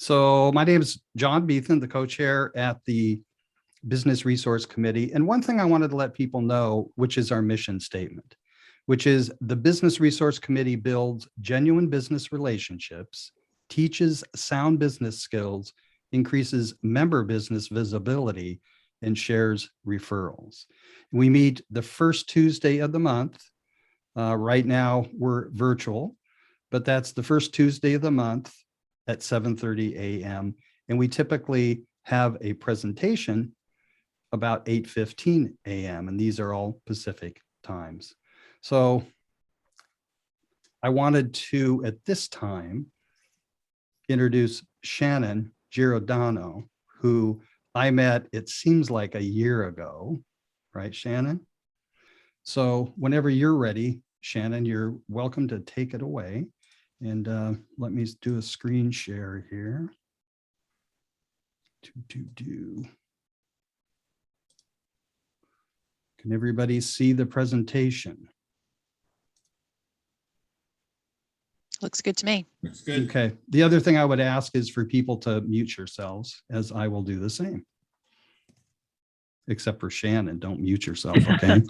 So my name is John Beethan, the co-chair at the Business Resource Committee. And one thing I wanted to let people know, which is our mission statement, which is the Business Resource Committee builds genuine business relationships, teaches sound business skills, increases member business visibility, and shares referrals. We meet the first Tuesday of the month. Right now we're virtual, but that's the first Tuesday of the month at 7:30 a.m. And we typically have a presentation about 8:15 a.m. And these are all Pacific times. So I wanted to, at this time, introduce Shannon Giordano, who I met, it seems like a year ago, right, Shannon? So whenever you're ready, Shannon, you're welcome to take it away. And let me do a screen share here. Can everybody see the presentation? Looks good to me. Looks good. Okay. The other thing I would ask is for people to mute yourselves, as I will do the same. Except for Shannon, don't mute yourself, okay?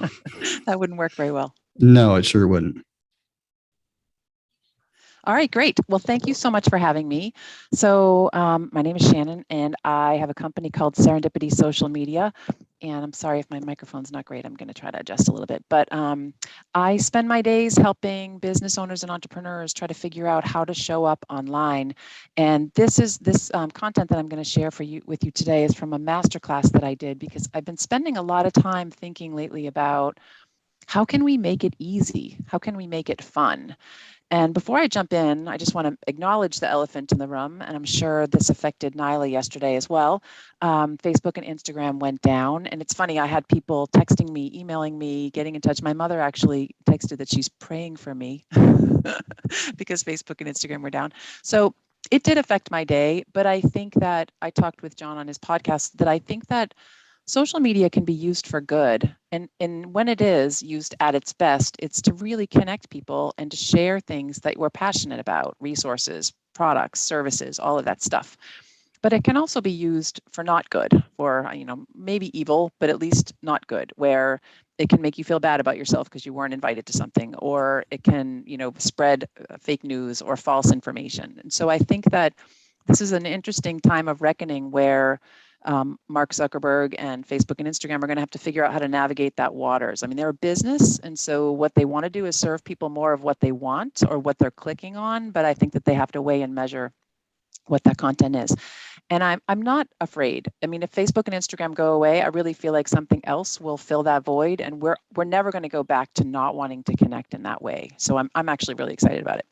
That wouldn't work very well. No, it sure wouldn't. All right, great. Well, thank you so much for having me. So my name is Shannon, and I have a company called Serendipity Social Media. And I'm sorry if my microphone's not great. I'm going to try to adjust a little bit. But I spend my days helping business owners and entrepreneurs try to figure out how to show up online. And this content that I'm going to share with you today is from a masterclass that I did, because I've been spending a lot of time thinking lately about how can we make it easy? How can we make it fun? And before I jump in, I just want to acknowledge the elephant in the room, and I'm sure this affected Nyla yesterday as well. Facebook and Instagram went down, and it's funny, I had people texting me, emailing me, getting in touch. My mother actually texted that she's praying for me because Facebook and Instagram were down. So it did affect my day, but I think that I talked with John on his podcast that I think that social media can be used for good. And when it is used at its best, it's to really connect people and to share things that we're passionate about, resources, products, services, all of that stuff. But it can also be used for not good, or maybe evil, but at least not good, where it can make you feel bad about yourself because you weren't invited to something, or it can, spread fake news or false information. And so I think that this is an interesting time of reckoning where Mark Zuckerberg and Facebook and Instagram are going to have to figure out how to navigate that waters. I mean, they're a business, and so what they want to do is serve people more of what they want or what they're clicking on, but I think that they have to weigh and measure what that content is. And I'm not afraid. I mean, if Facebook and Instagram go away, I really feel like something else will fill that void, and we're never going to go back to not wanting to connect in that way. So I'm actually really excited about it.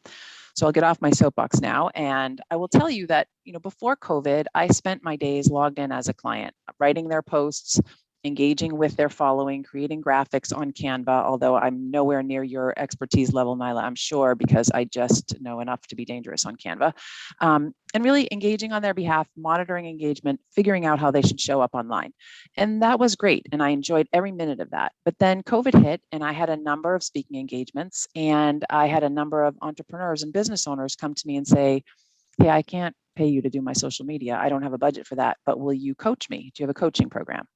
So I'll get off my soapbox now, and I will tell you that, before COVID, I spent my days logged in as a client, writing their posts, engaging with their following, creating graphics on Canva, although I'm nowhere near your expertise level, Nyla, I'm sure, because I just know enough to be dangerous on Canva. And really engaging on their behalf, monitoring engagement, figuring out how they should show up online. And that was great, and I enjoyed every minute of that. But then COVID hit, and I had a number of speaking engagements, and I had a number of entrepreneurs and business owners come to me and say, hey, I can't pay you to do my social media. I don't have a budget for that, but will you coach me? Do you have a coaching program?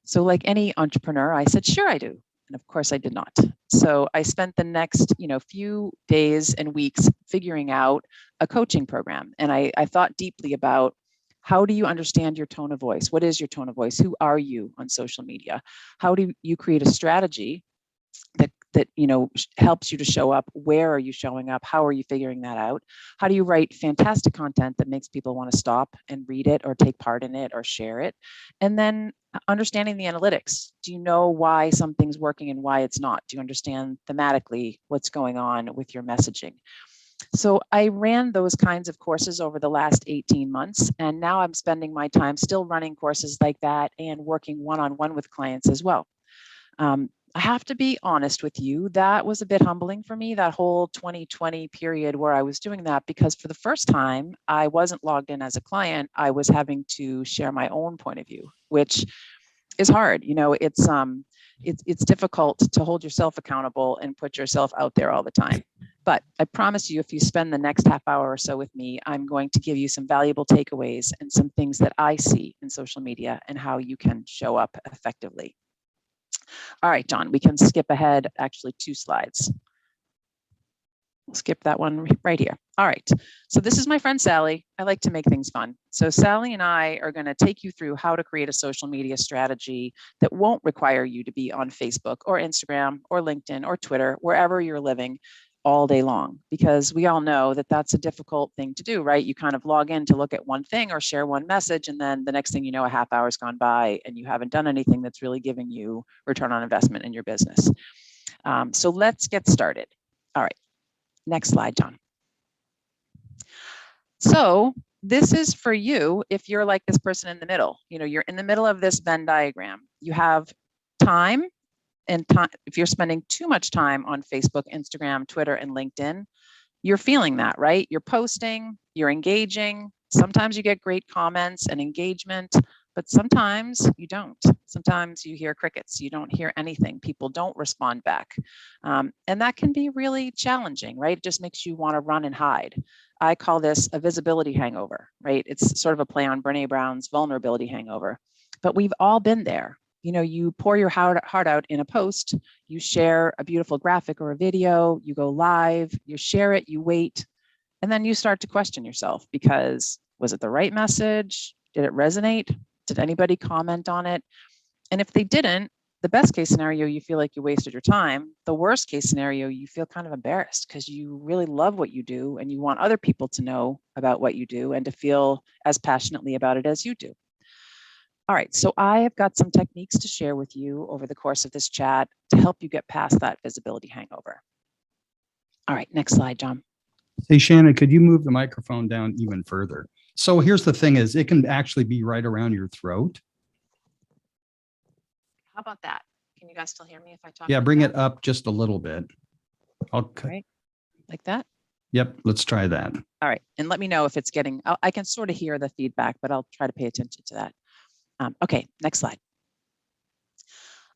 So like any entrepreneur, I said, sure, I do. And of course I did not. So I spent the next, few days and weeks figuring out a coaching program. And I thought deeply about, how do you understand your tone of voice? What is your tone of voice? Who are you on social media? How do you create a strategy that helps you to show up? Where are you showing up? How are you figuring that out? How do you write fantastic content that makes people want to stop and read it or take part in it or share it? And then understanding the analytics. Do you know why something's working and why it's not? Do you understand thematically what's going on with your messaging? So I ran those kinds of courses over the last 18 months, and now I'm spending my time still running courses like that and working one-on-one with clients as well. I have to be honest with you, that was a bit humbling for me, that whole 2020 period where I was doing that, because for the first time, I wasn't logged in as a client. I was having to share my own point of view, which is hard. It's difficult to hold yourself accountable and put yourself out there all the time. But I promise you, if you spend the next half hour or so with me, I'm going to give you some valuable takeaways and some things that I see in social media and how you can show up effectively. All right, John, we can skip ahead actually 2 slides. We'll skip that one right here. All right, so this is my friend Sally. I like to make things fun. So Sally and I are going to take you through how to create a social media strategy that won't require you to be on Facebook or Instagram or LinkedIn or Twitter, wherever you're living, all day long, because we all know that that's a difficult thing to do, right? You kind of log in to look at one thing or share one message, and then the next thing you know, a half hour's gone by and you haven't done anything that's really giving you return on investment in your business. So let's get started. All right, next slide, John. So this is for you if you're like this person in the middle. You know, you're in the middle of this Venn diagram. You have time, and time, if you're spending too much time on Facebook, Instagram, Twitter, and LinkedIn, you're feeling that, right? You're posting, you're engaging. Sometimes you get great comments and engagement, but sometimes you don't. Sometimes you hear crickets, you don't hear anything. People don't respond back. And that can be really challenging, right? It just makes you want to run and hide. I call this a visibility hangover, right? It's sort of a play on Brene Brown's vulnerability hangover, but we've all been there. You know, you pour your heart out in a post, you share a beautiful graphic or a video, you go live, you share it, you wait, and then you start to question yourself because was it the right message? Did it resonate? Did anybody comment on it? And if they didn't, the best case scenario, you feel like you wasted your time. The worst case scenario, you feel kind of embarrassed because you really love what you do and you want other people to know about what you do and to feel as passionately about it as you do. All right, so I have got some techniques to share with you over the course of this chat to help you get past that visibility hangover. All right, next slide, John. Hey, Shannon, could you move the microphone down even further? So here's the thing is it can actually be right around your throat. How about that? Can you guys still hear me if I talk? Yeah, like bring that? it up just a little bit. All right, like that? Yep, let's try that. All right, and let me know if it's getting, I can sort of hear the feedback, but I'll try to pay attention to that. Okay, next slide.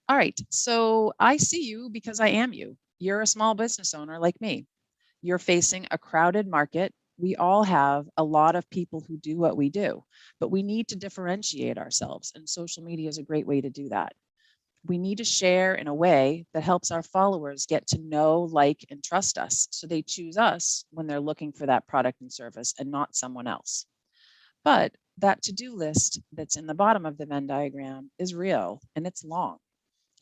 All right, so I see you because I am you. You're a small business owner like me. You're facing a crowded market. We all have a lot of people who do what we do, but we need to differentiate ourselves, and social media is a great way to do that. We need to share in a way that helps our followers get to know, like, and trust us, so they choose us when they're looking for that product and service and not someone else. But that to-do list that's in the bottom of the Venn diagram is real and it's long.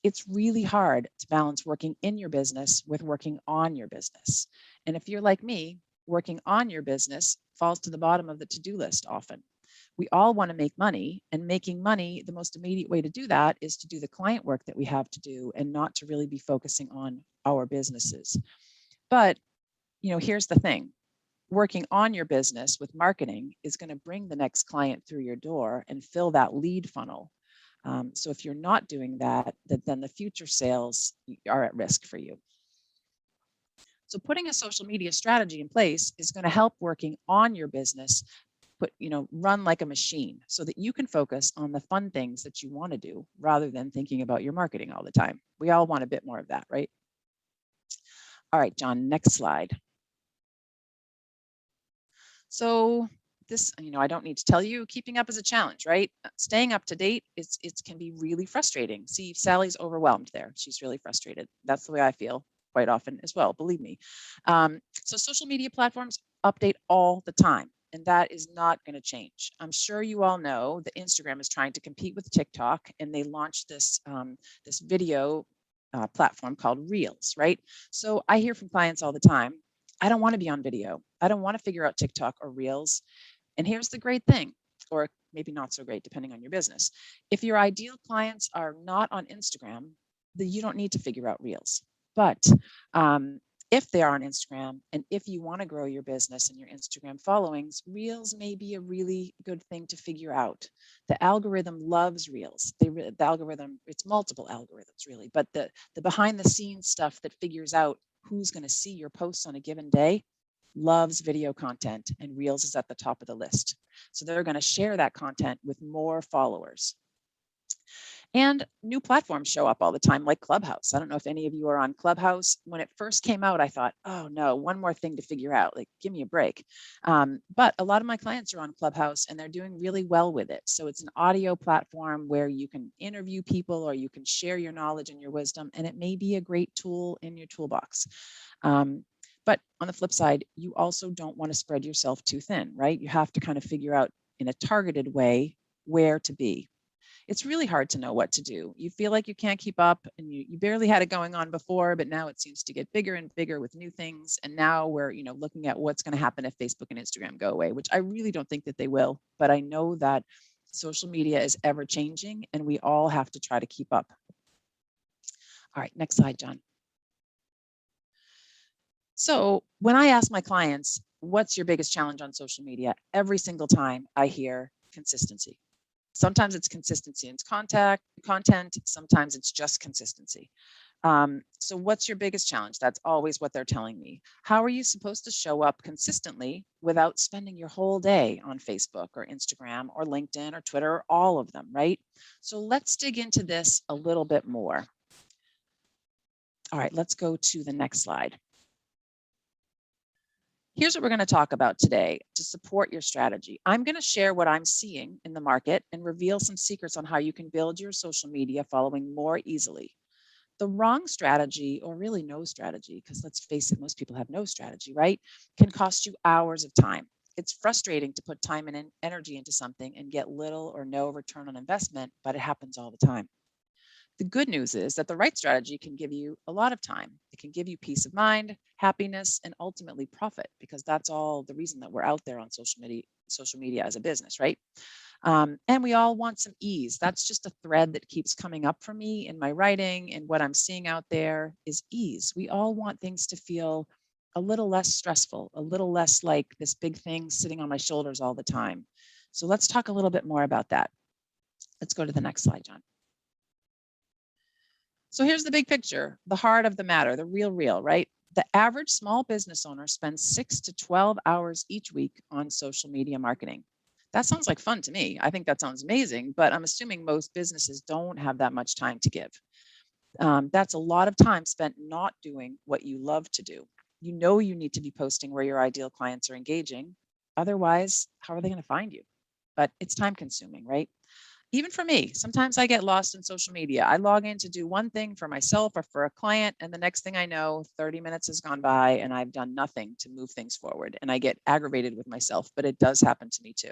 It's really hard to balance working in your business with working on your business. And if you're like me, working on your business falls to the bottom of the to-do list often. We all want to make money, and making money, the most immediate way to do that is to do the client work that we have to do and not to really be focusing on our businesses. But, you know, here's the thing. Working on your business with marketing is going to bring the next client through your door and fill that lead funnel. So if you're not doing that, then the future sales are at risk for you. So putting a social media strategy in place is going to help working on your business run like a machine so that you can focus on the fun things that you want to do rather than thinking about your marketing all the time. We all want a bit more of that, right? All right, John, next slide. So this, I don't need to tell you, keeping up is a challenge, right? Staying up to date, it can be really frustrating. See, Sally's overwhelmed there. She's really frustrated. That's the way I feel quite often as well, believe me. So social media platforms update all the time, and that is not going to change. I'm sure you all know that Instagram is trying to compete with TikTok, and they launched this, this video platform called Reels, right? So I hear from clients all the time, I don't want to be on video. I don't want to figure out TikTok or Reels. And here's the great thing, or maybe not so great, depending on your business. If your ideal clients are not on Instagram, then you don't need to figure out Reels. But if they are on Instagram, and if you want to grow your business and your Instagram followings, Reels may be a really good thing to figure out. The algorithm loves Reels. The algorithm, it's multiple algorithms really, but the behind the scenes stuff that figures out who's going to see your posts on a given day loves video content, and Reels is at the top of the list. So they're going to share that content with more followers. And new platforms show up all the time, like Clubhouse. I don't know if any of you are on Clubhouse. When it first came out, I thought, oh no, one more thing to figure out. Like, give me a break. But a lot of my clients are on Clubhouse and they're doing really well with it. So it's an audio platform where you can interview people or you can share your knowledge and your wisdom. And it may be a great tool in your toolbox. But on the flip side, you also don't want to spread yourself too thin, right? You have to kind of figure out in a targeted way where to be. It's really hard to know what to do. You feel like you can't keep up and you barely had it going on before, but now it seems to get bigger and bigger with new things. And now we're, looking at what's going to happen if Facebook and Instagram go away, which I really don't think that they will. But I know that social media is ever changing and we all have to try to keep up. All right, next slide, John. So when I ask my clients, what's your biggest challenge on social media? Every single time I hear consistency. Sometimes it's consistency in content. Sometimes it's just consistency. So what's your biggest challenge? That's always what they're telling me. How are you supposed to show up consistently without spending your whole day on Facebook or Instagram or LinkedIn or Twitter, or all of them, right? So let's dig into this a little bit more. All right, let's go to the next slide. Here's what we're going to talk about today to support your strategy. I'm going to share what I'm seeing in the market and reveal some secrets on how you can build your social media following more easily. The wrong strategy, or really no strategy, because let's face it, most people have no strategy, right? Can cost you hours of time. It's frustrating to put time and energy into something and get little or no return on investment, but it happens all the time. The good news is that the right strategy can give you a lot of time. It can give you peace of mind, happiness, and ultimately profit, because that's all the reason that we're out there on social media as a business, right? And we all want some ease. That's just a thread that keeps coming up for me in my writing, and what I'm seeing out there is ease. We all want things to feel a little less stressful, a little less like this big thing sitting on my shoulders all the time. So let's talk a little bit more about that. Let's go to the next slide, John. So here's the big picture, the heart of the matter, the real, right? The average small business owner spends 6 to 12 hours each week on social media marketing. That sounds like fun to me. I think that sounds amazing, but I'm assuming most businesses don't have that much time to give. That's a lot of time spent not doing what you love to do. You know you need to be posting where your ideal clients are engaging. Otherwise, how are they going to find you? But it's time consuming, right? Even for me, sometimes I get lost in social media. I log in to do one thing for myself or for a client, and the next thing I know, 30 minutes has gone by and I've done nothing to move things forward. And I get aggravated with myself, but it does happen to me too.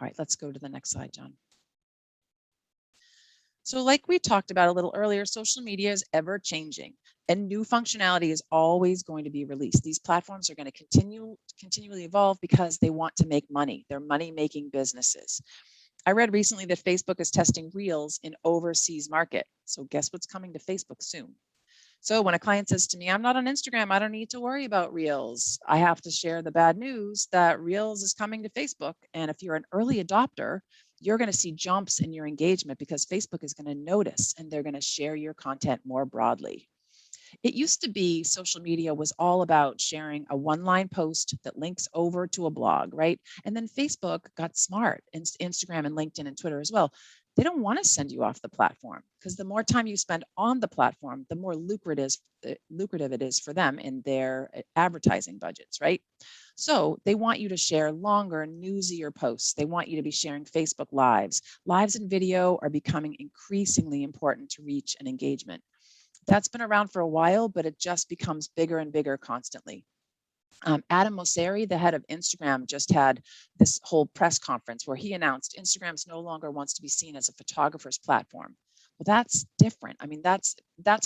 All right, let's go to the next slide, John. So like we talked about a little earlier, social media is ever changing and new functionality is always going to be released. These platforms are going to continually evolve because they want to make money. They're money-making businesses. I read recently that Facebook is testing Reels in overseas market. So guess what's coming to Facebook soon? So when a client says to me, I'm not on Instagram, I don't need to worry about Reels, I have to share the bad news that Reels is coming to Facebook. And if you're an early adopter, you're going to see jumps in your engagement because Facebook is going to notice and they're going to share your content more broadly. It used to be social media was all about sharing a one-line post that links over to a blog, right? And then Facebook got smart, and Instagram and LinkedIn and Twitter as well. They don't want to send you off the platform because the more time you spend on the platform, the more lucrative it is for them in their advertising budgets, right? So they want you to share longer, newsier posts. They want you to be sharing Facebook Lives. Lives and video are becoming increasingly important to reach and engagement. That's been around for a while, but it just becomes bigger and bigger constantly. Adam Mosseri, the head of Instagram, just had this whole press conference where he announced Instagram's no longer wants to be seen as a photographer's platform. Well, that's different. I mean, that's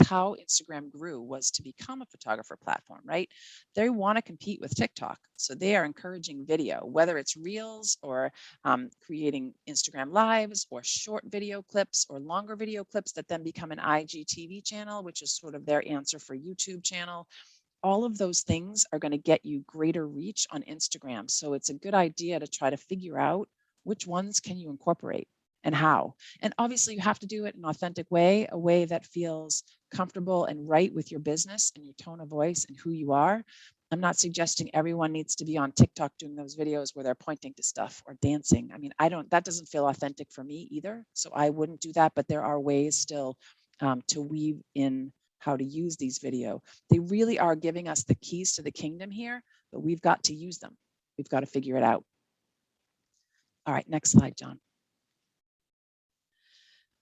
how Instagram grew, was to become a photographer platform, right? They want to compete with TikTok. So they are encouraging video, whether it's Reels or creating Instagram Lives or short video clips or longer video clips that then become an IGTV channel, which is sort of their answer for YouTube channel. All of those things are going to get you greater reach on Instagram. So it's a good idea to try to figure out which ones can you incorporate and how. And obviously you have to do it in an authentic way, a way that feels comfortable and right with your business and your tone of voice and who you are. I'm not suggesting everyone needs to be on TikTok doing those videos where they're pointing to stuff or dancing. I mean, that doesn't feel authentic for me either. So I wouldn't do that, but there are ways still to weave in how to use these video. They really are giving us the keys to the kingdom here, but we've got to use them. We've got to figure it out. All right, next slide, John.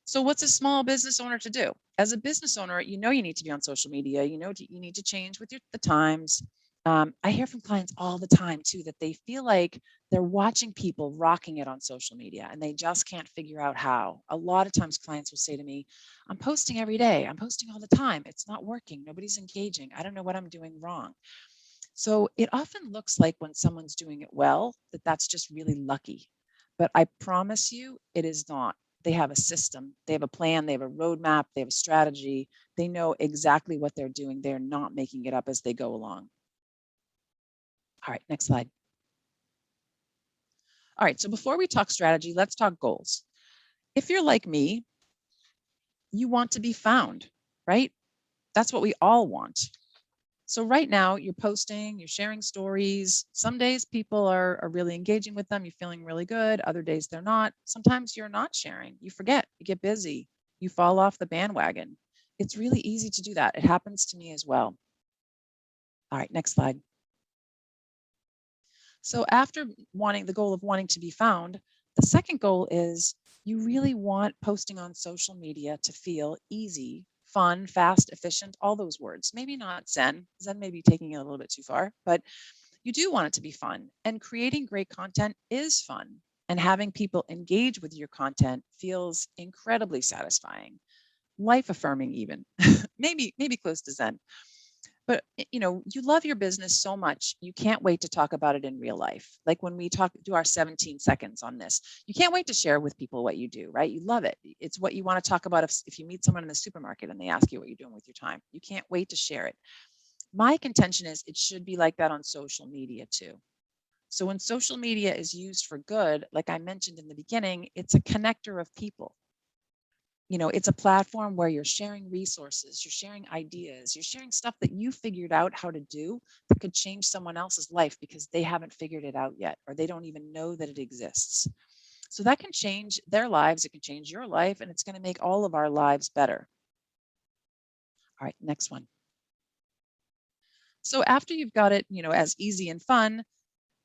So what's a small business owner to do? As a business owner, you know you need to be on social media. You know you need to change with the times. I hear from clients all the time too that they feel like they're watching people rocking it on social media and they just can't figure out how. A lot of times clients will say to me, I'm posting every day. I'm posting all the time. It's not working. Nobody's engaging. I don't know what I'm doing wrong. So it often looks like when someone's doing it well, that's just really lucky. But I promise you, it is not. They have a system, they have a plan, they have a roadmap, they have a strategy. They know exactly what they're doing. They're not making it up as they go along. All right, next slide. All right, so before we talk strategy, let's talk goals. If you're like me, you want to be found, right? That's what we all want. So right now you're posting, you're sharing stories. Some days people are really engaging with them. You're feeling really good. Other days they're not. Sometimes you're not sharing. You forget, you get busy, you fall off the bandwagon. It's really easy to do that. It happens to me as well. All right, next slide. So after the goal of wanting to be found, the second goal is you really want posting on social media to feel easy, fun, fast, efficient, all those words. Maybe not Zen. Zen may be taking it a little bit too far, but you do want it to be fun. And creating great content is fun. And having people engage with your content feels incredibly satisfying, life affirming even, maybe close to Zen. But you love your business so much, you can't wait to talk about it in real life. Like when we do our 17 seconds on this, you can't wait to share with people what you do, right? You love it. It's what you want to talk about if you meet someone in the supermarket and they ask you what you're doing with your time. You can't wait to share it. My contention is it should be like that on social media too. So when social media is used for good, like I mentioned in the beginning, it's a connector of people. It's a platform where you're sharing resources, you're sharing ideas, you're sharing stuff that you figured out how to do that could change someone else's life because they haven't figured it out yet, or they don't even know that it exists. So that can change their lives, it can change your life, and it's going to make all of our lives better. All right, next one. So after you've got it, as easy and fun,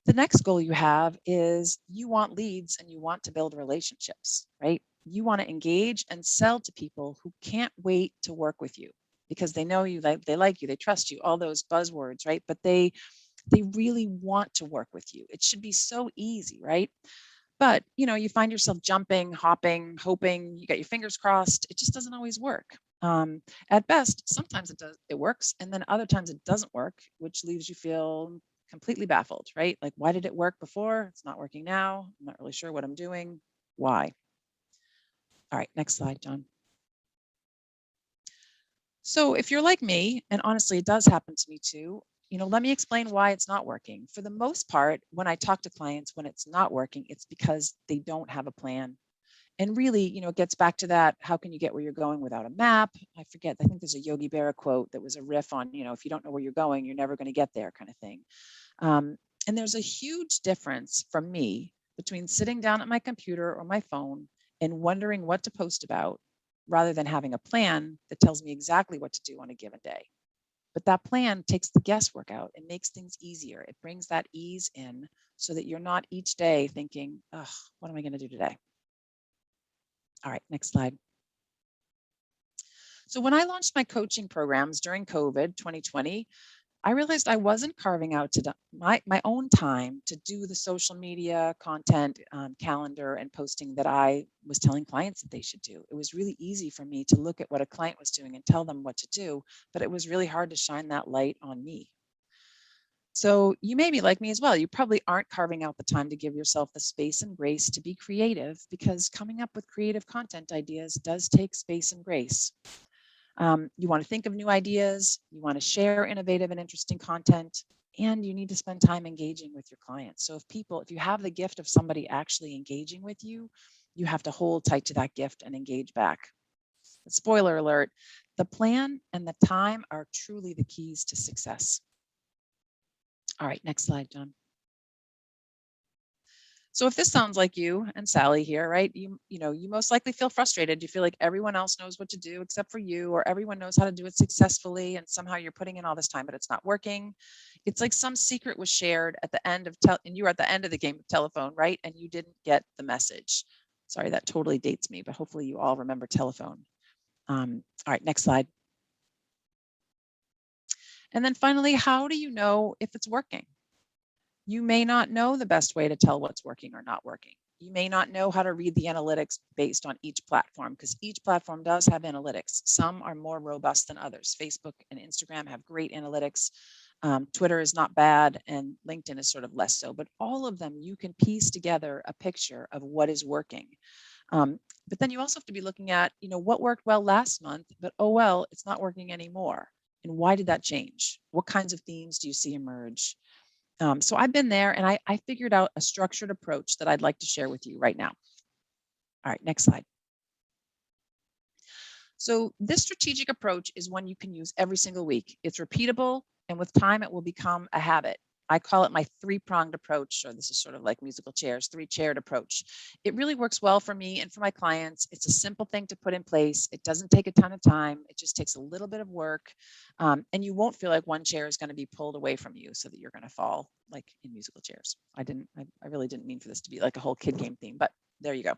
the next goal you have is you want leads and you want to build relationships, right? You want to engage and sell to people who can't wait to work with you because they know you, they like you, they trust you, all those buzzwords, right? But they really want to work with you. It should be so easy, right? But you find yourself jumping, hopping, hoping, you got your fingers crossed. It just doesn't always work. At best, sometimes it works, and then other times it doesn't work, which leaves you feel completely baffled, right? Like, why did it work before? It's not working now. I'm not really sure what I'm doing. Why? All right, next slide, John. So if you're like me, and honestly, it does happen to me too, let me explain why it's not working. For the most part, when I talk to clients, when it's not working, it's because they don't have a plan. And really, it gets back to that. How can you get where you're going without a map? I forget. I think there's a Yogi Berra quote that was a riff on, if you don't know where you're going, you're never going to get there kind of thing. And there's a huge difference from me between sitting down at my computer or my phone and wondering what to post about rather than having a plan that tells me exactly what to do on a given day. But that plan takes the guesswork out and makes things easier. It brings that ease in so that you're not each day thinking, oh, what am I going to do today? All right, next slide. So when I launched my coaching programs during COVID 2020, I realized I wasn't carving out my own time to do the social media content calendar and posting that I was telling clients that they should do. It was really easy for me to look at what a client was doing and tell them what to do, but it was really hard to shine that light on me. So you may be like me as well. You probably aren't carving out the time to give yourself the space and grace to be creative because coming up with creative content ideas does take space and grace. You want to think of new ideas, you want to share innovative and interesting content, and you need to spend time engaging with your clients. So if you have the gift of somebody actually engaging with you, you have to hold tight to that gift and engage back. Spoiler alert, the plan and the time are truly the keys to success. All right, next slide, John. So if this sounds like you and Sally here, right? You most likely feel frustrated. You feel like everyone else knows what to do except for you, or everyone knows how to do it successfully, and somehow you're putting in all this time, but it's not working. It's like some secret was shared at the end of and you were at the end of the game of telephone, right? And you didn't get the message. Sorry, that totally dates me, but hopefully you all remember telephone. All right, next slide. And then finally, how do you know if it's working? You may not know the best way to tell what's working or not working. You may not know how to read the analytics based on each platform, because each platform does have analytics. Some are more robust than others. Facebook and Instagram have great analytics. Twitter is not bad, and LinkedIn is sort of less so. But all of them, you can piece together a picture of what is working. But then you also have to be looking at, what worked well last month, but oh well, it's not working anymore. And why did that change? What kinds of themes do you see emerge? So I've been there, and I figured out a structured approach that I'd like to share with you right now. All right, next slide. So this strategic approach is one you can use every single week. It's repeatable, and with time, it will become a habit. I call it my three-pronged approach, or this is sort of like musical chairs, three-chaired approach. It really works well for me and for my clients. It's a simple thing to put in place. It doesn't take a ton of time. It just takes a little bit of work, and you won't feel like one chair is going to be pulled away from you so that you're going to fall like in musical chairs. I really didn't mean for this to be like a whole kid game theme, but there you go.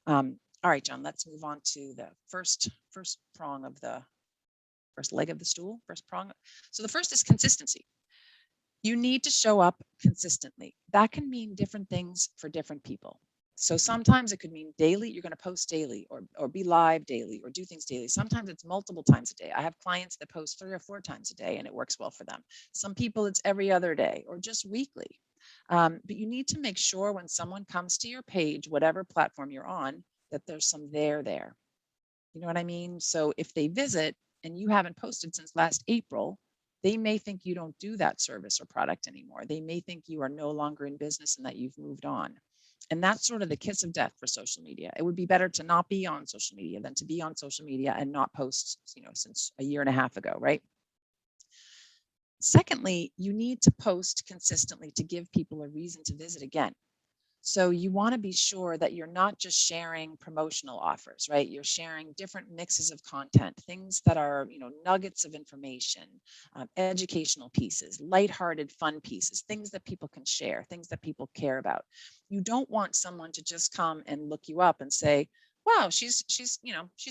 All right, John, let's move on to the first prong of the first leg of the stool, first prong. So the first is consistency. You need to show up consistently. That can mean different things for different people. So sometimes it could mean daily, you're going to post daily or be live daily or do things daily. Sometimes it's multiple times a day. I have clients that post 3 or 4 times a day and it works well for them. Some people it's every other day or just weekly. But you need to make sure when someone comes to your page, whatever platform you're on, that there's some there. You know what I mean? So if they visit and you haven't posted since last April, they may think you don't do that service or product anymore. They may think you are no longer in business and that you've moved on. And that's sort of the kiss of death for social media. It would be better to not be on social media than to be on social media and not post, since a year and a half ago, right? Secondly, you need to post consistently to give people a reason to visit again. So you want to be sure that you're not just sharing promotional offers, right? You're sharing different mixes of content, things that are, nuggets of information, educational pieces, lighthearted, fun pieces, things that people can share, things that people care about. You don't want someone to just come and look you up and say, "Wow, she's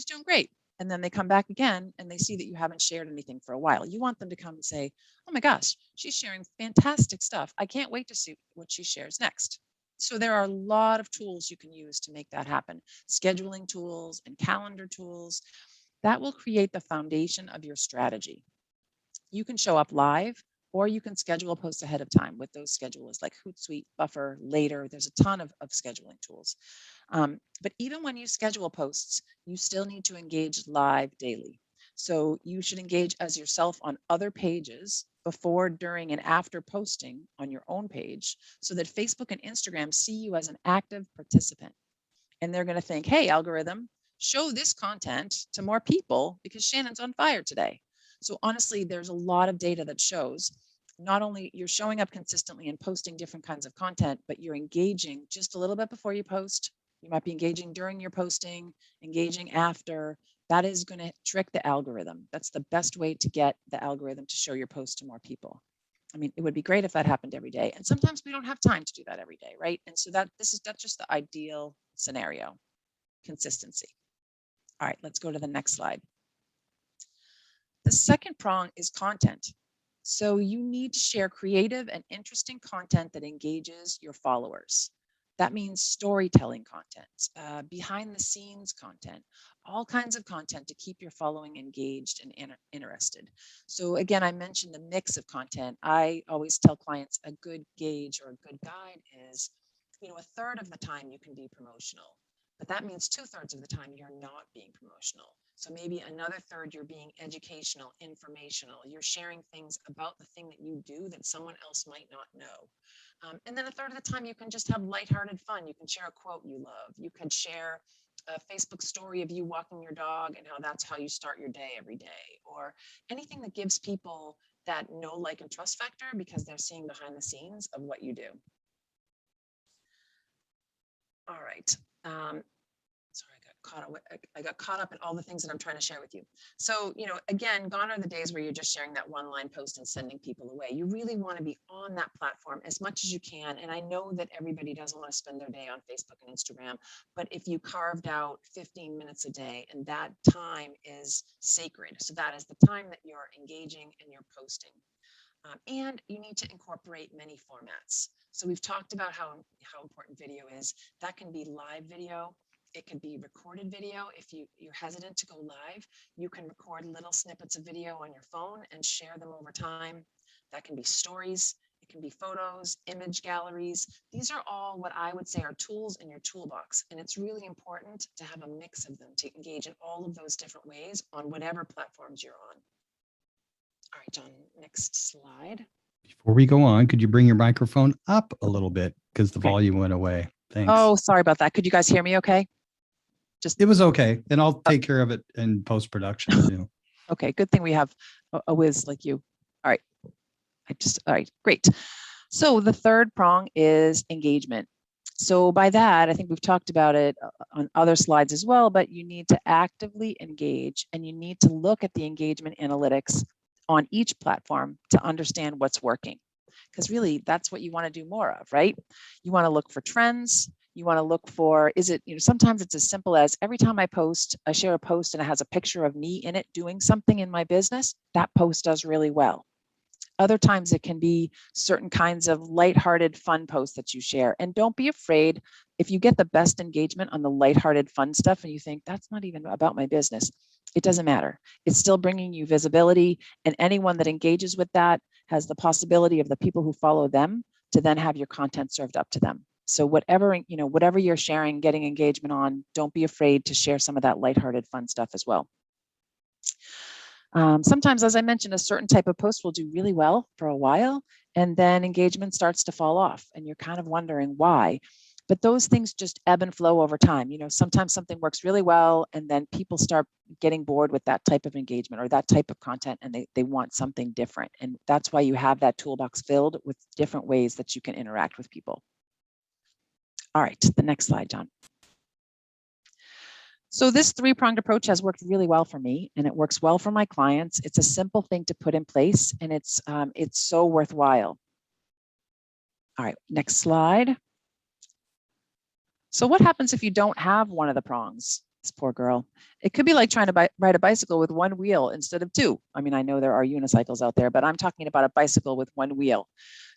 doing great." And then they come back again and they see that you haven't shared anything for a while. You want them to come and say, "Oh my gosh, she's sharing fantastic stuff. I can't wait to see what she shares next." So there are a lot of tools you can use to make that happen. Scheduling tools and calendar tools that will create the foundation of your strategy. You can show up live or you can schedule posts ahead of time with those schedules like Hootsuite, Buffer, Later. There's a ton of scheduling tools. But even when you schedule posts, you still need to engage live daily. So you should engage as yourself on other pages before, during, and after posting on your own page so that Facebook and Instagram see you as an active participant. And they're going to think, "Hey, algorithm, show this content to more people because Shannon's on fire today." So honestly, there's a lot of data that shows not only you're showing up consistently and posting different kinds of content, but you're engaging just a little bit before you post. You might be engaging during your posting, engaging after. That is going to trick the algorithm. That's the best way to get the algorithm to show your post to more people. I mean, it would be great if that happened every day. And sometimes we don't have time to do that every day, right? And so that's just the ideal scenario, consistency. All right, let's go to the next slide. The second prong is content. So you need to share creative and interesting content that engages your followers. That means storytelling content, behind the scenes content, all kinds of content to keep your following engaged and interested. So again, I mentioned the mix of content. I always tell clients a good gauge or a good guide is, a third of the time you can be promotional, but that means 2/3 of the time you're not being promotional. So maybe another third you're being educational, informational. You're sharing things about the thing that you do that someone else might not know. And then a third of the time you can just have lighthearted fun. You can share a quote you love. You could share a Facebook story of you walking your dog and how that's how you start your day every day, or anything that gives people that know, like, and trust factor because they're seeing behind the scenes of what you do. All right. Sorry, I got caught up in all the things that I'm trying to share with you. So, again, gone are the days where you're just sharing that one line post and sending people away. You really want to be on that platform as much as you can. And I know that everybody doesn't want to spend their day on Facebook and Instagram, but if you carved out 15 minutes a day, and that time is sacred. So that is the time that you're engaging and you're posting. And you need to incorporate many formats. So we've talked about how important video is. That can be live video. It could be recorded video. If you're hesitant to go live, you can record little snippets of video on your phone and share them over time. That can be stories. It can be photos, image galleries. These are all what I would say are tools in your toolbox. And it's really important to have a mix of them to engage in all of those different ways on whatever platforms you're on. All right, John, next slide. Before we go on, could you bring your microphone up a little bit because the Okay. volume went away? Thanks. Oh, sorry about that. Could you guys hear me okay? It was okay. And I'll take care of it in post-production too. Okay, good thing we have a whiz like you. All right. All right, great. So the third prong is engagement. So by that, I think we've talked about it on other slides as well, but you need to actively engage and you need to look at the engagement analytics on each platform to understand what's working. Because really, that's what you want to do more of, right? You want to look for trends. You want to look for, sometimes it's as simple as every time I share a post and it has a picture of me in it doing something in my business, that post does really well. Other times it can be certain kinds of lighthearted, fun posts that you share. And don't be afraid if you get the best engagement on the lighthearted, fun stuff and you think that's not even about my business. It doesn't matter. It's still bringing you visibility, and anyone that engages with that has the possibility of the people who follow them to then have your content served up to them. So whatever you're sharing, getting engagement on, don't be afraid to share some of that lighthearted, fun stuff as well. Sometimes, as I mentioned, a certain type of post will do really well for a while, and then engagement starts to fall off, and you're kind of wondering why. But those things just ebb and flow over time. Sometimes something works really well, and then people start getting bored with that type of engagement or that type of content, and they want something different. And that's why you have that toolbox filled with different ways that you can interact with people. All right, the next slide, John. So this three-pronged approach has worked really well for me, and it works well for my clients. It's a simple thing to put in place, and it's so worthwhile. All right, next slide. So what happens if you don't have one of the prongs? This poor girl. It could be like trying to ride a bicycle with one wheel instead of two. I mean, I know there are unicycles out there, but I'm talking about a bicycle with one wheel.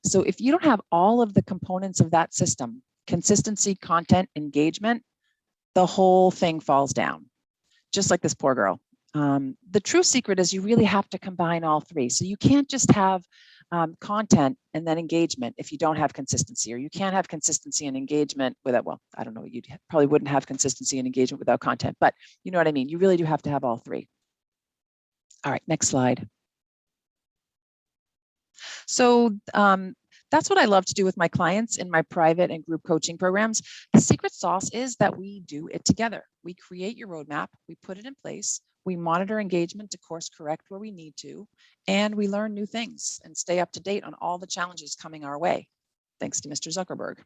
So if you don't have all of the components of that system, consistency, content, engagement, the whole thing falls down, just like this poor girl. The true secret is you really have to combine all three. So you can't just have content and then engagement if you don't have consistency, or you can't have consistency and engagement without, well, I don't know, you probably wouldn't have consistency and engagement without content, but you know what I mean? You really do have to have all three. All right, next slide. So that's what I love to do with my clients in my private and group coaching programs. The secret sauce is that we do it together. We create your roadmap, we put it in place, we monitor engagement to course correct where we need to, and we learn new things and stay up to date on all the challenges coming our way, thanks to Mr. Zuckerberg.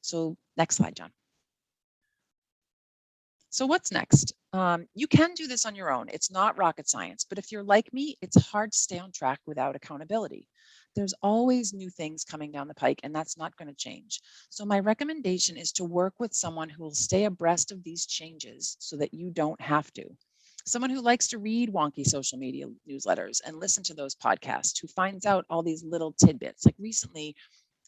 So next slide, John. So what's next? You can do this on your own. It's not rocket science, but if you're like me, it's hard to stay on track without accountability. There's always new things coming down the pike, and that's not going to change. So my recommendation is to work with someone who will stay abreast of these changes so that you don't have to. Someone who likes to read wonky social media newsletters and listen to those podcasts, who finds out all these little tidbits. Like recently,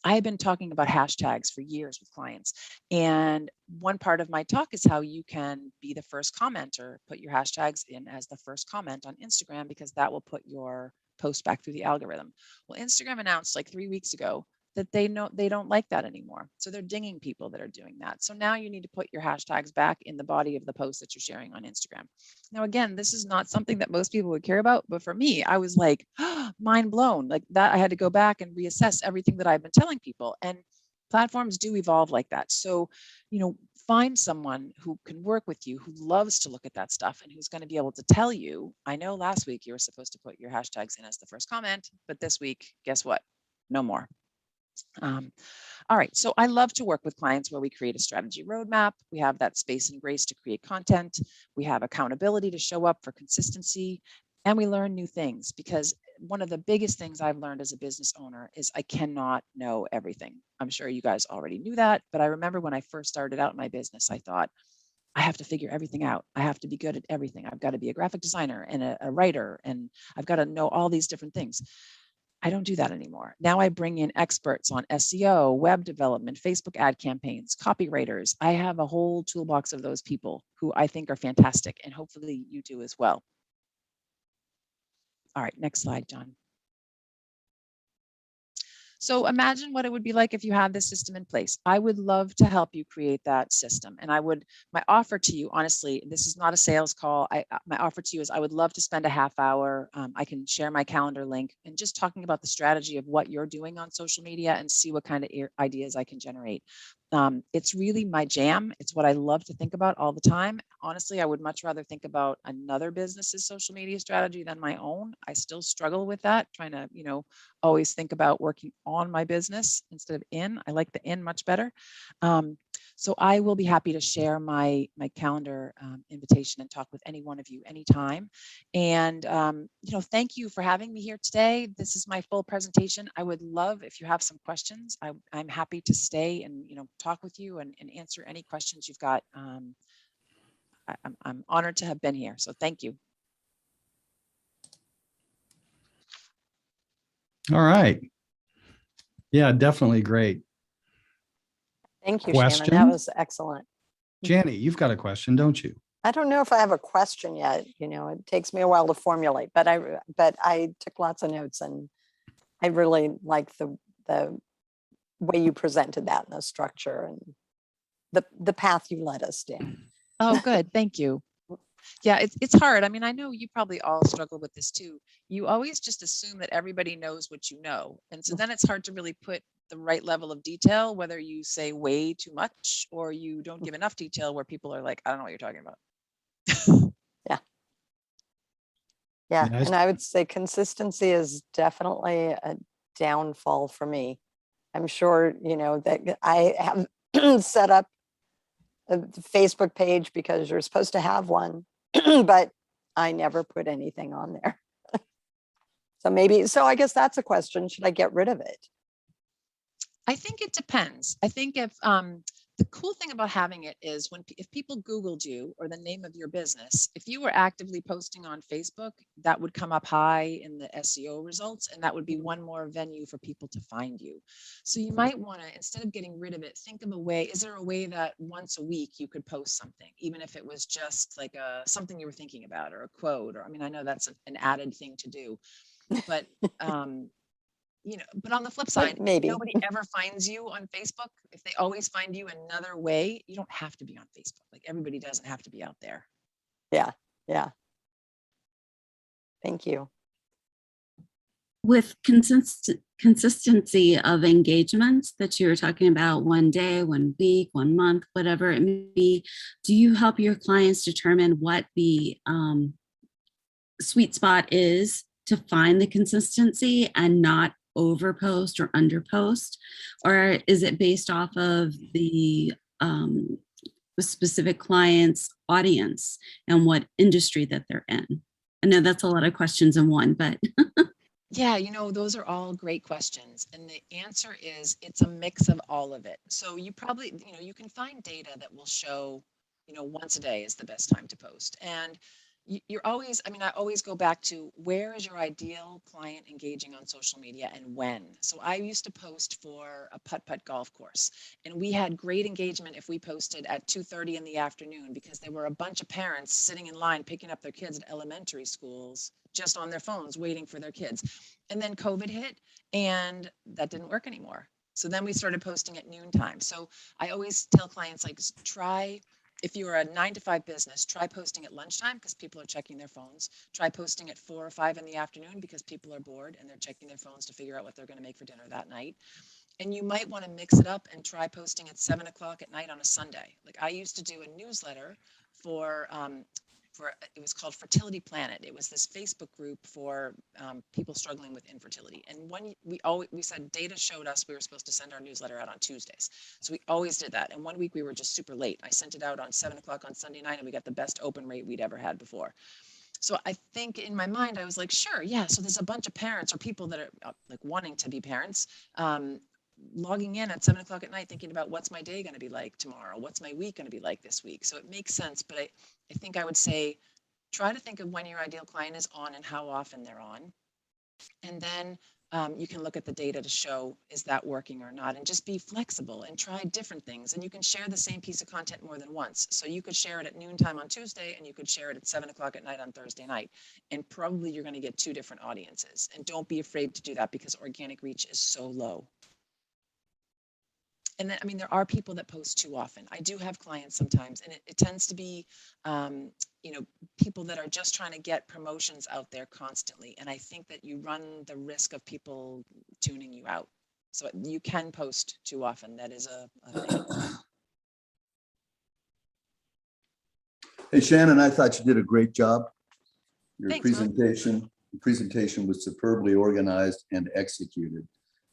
I have been talking about hashtags for years with clients. And one part of my talk is how you can be the first commenter, put your hashtags in as the first comment on Instagram, because that will put your post back through the algorithm. Well, Instagram announced like 3 weeks ago that they don't like that anymore. So they're dinging people that are doing that. So now you need to put your hashtags back in the body of the post that you're sharing on Instagram. Now, again, this is not something that most people would care about, but for me, I was like, mind blown. Like that, I had to go back and reassess everything that I've been telling people. And platforms do evolve like that. So, find someone who can work with you, who loves to look at that stuff and who's going to be able to tell you, I know last week you were supposed to put your hashtags in as the first comment, but this week, guess what? No more. All right, so I love to work with clients where we create a strategy roadmap. We have that space and grace to create content. We have accountability to show up for consistency, and we learn new things, because one of the biggest things I've learned as a business owner is I cannot know everything. I'm sure you guys already knew that, but I remember when I first started out in my business, I thought, I have to figure everything out. I have to be good at everything. I've got to be a graphic designer and a writer, and I've got to know all these different things. I don't do that anymore. Now I bring in experts on SEO, web development, Facebook ad campaigns, copywriters. I have a whole toolbox of those people who I think are fantastic, and hopefully you do as well. All right, next slide, John. So imagine what it would be like if you had this system in place. I would love to help you create that system. And my offer to you, honestly, this is not a sales call. My offer to you is I would love to spend a half hour. I can share my calendar link and just talking about the strategy of what you're doing on social media and see what kind of ideas I can generate. It's really my jam. It's what I love to think about all the time. Honestly, I would much rather think about another business's social media strategy than my own. I still struggle with that, trying to, always think about working on my business instead of in. I like the in much better. So I will be happy to share my calendar invitation and talk with any one of you anytime. And, thank you for having me here today. This is my full presentation. I would love if you have some questions. I'm happy to stay and, talk with you and answer any questions you've got. I'm honored to have been here. So thank you. All right. Yeah, definitely great. Thank you, Question? Shannon. That was excellent. Janie, you've got a question, don't you? I don't know if I have a question yet. It takes me a while to formulate, but I took lots of notes, and I really like the way you presented that and the structure and the path you led us down. Oh, good. Thank you. Yeah, it's hard. I mean, I know you probably all struggle with this too. You always just assume that everybody knows what you know. And so then it's hard to really put the right level of detail, whether you say way too much or you don't give enough detail where people are like, I don't know what you're talking about. Yeah. Yes. And I would say consistency is definitely a downfall for me. I'm sure, that I have set up a Facebook page because you're supposed to have one, but I never put anything on there. So I guess that's a question. Should I get rid of it? I think it depends. I think if the cool thing about having it is if people Googled you or the name of your business, if you were actively posting on Facebook, that would come up high in the SEO results, and that would be one more venue for people to find you. So you might want to, instead of getting rid of it, think of a way. Is there a way that once a week you could post something, even if it was just like something you were thinking about or a quote? Or I mean, I know that's an added thing to do, but but on the flip side, maybe if nobody ever finds you on Facebook. If they always find you another way, you don't have to be on Facebook. Like everybody doesn't have to be out there. Yeah. Thank you. With consistency of engagement that you were talking about, 1 day, 1 week, 1 month, whatever it may be, do you help your clients determine what the sweet spot is to find the consistency and not overpost or underpost? Or is it based off of the specific client's audience and what industry that they're in? I know that's a lot of questions in one, but Yeah, those are all great questions. And the answer is it's a mix of all of it. So you probably, you can find data that will show, once a day is the best time to post. And you're always, I always go back to where is your ideal client engaging on social media and when. So I used to post for a putt-putt golf course, and we had great engagement if we posted at 2:30 in the afternoon, because there were a bunch of parents sitting in line picking up their kids at elementary schools just on their phones waiting for their kids. And then COVID hit and that didn't work anymore. So then we started posting at noontime. So I always tell clients, like, try if you're a 9 to 5 business, try posting at lunchtime because people are checking their phones. Try posting at 4 or 5 in the afternoon because people are bored and they're checking their phones to figure out what they're going to make for dinner that night. And you might want to mix it up and try posting at 7 o'clock at night on a Sunday. Like I used to do a newsletter for it was called Fertility Planet. It was this Facebook group for people struggling with infertility. And when we said data showed us we were supposed to send our newsletter out on Tuesdays. So we always did that. And one week we were just super late. I sent it out on 7 o'clock on Sunday night and we got the best open rate we'd ever had before. So I think in my mind, I was like, sure, yeah. So there's a bunch of parents or people that are like wanting to be parents, logging in at 7 o'clock at night, thinking about what's my day going to be like tomorrow? What's my week going to be like this week? So it makes sense. But I think I would say, try to think of when your ideal client is on and how often they're on. And then you can look at the data to show, is that working or not? And just be flexible and try different things. And you can share the same piece of content more than once. So you could share it at noontime on Tuesday and you could share it at 7 o'clock at night on Thursday night. And probably you're going to get 2 different audiences. And don't be afraid to do that because organic reach is so low. And then, I mean, there are people that post too often. I do have clients sometimes, and it tends to be, people that are just trying to get promotions out there constantly. And I think that you run the risk of people tuning you out. So you can post too often. That is a thing. Hey, Shannon, I thought you did a great job. Your Thanks, Mom. presentation was superbly organized and executed.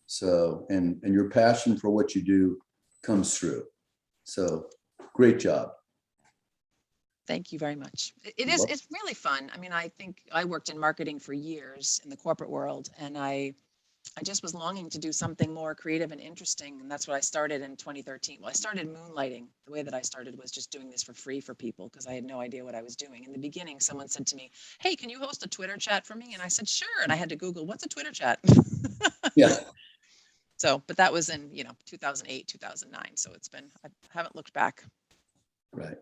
So, and your passion for what you do comes through. So great job. Thank you very much. It's really fun. I mean, I think I worked in marketing for years in the corporate world, and I just was longing to do something more creative and interesting. And that's what I started in 2013. Well, I started moonlighting. The way that I started was just doing this for free for people because I had no idea what I was doing. In the beginning, someone said to me, hey, can you host a Twitter chat for me? And I said, sure. And I had to Google, what's a Twitter chat? Yeah. So, but that was in, 2008, 2009. So it's been, I haven't looked back. Right.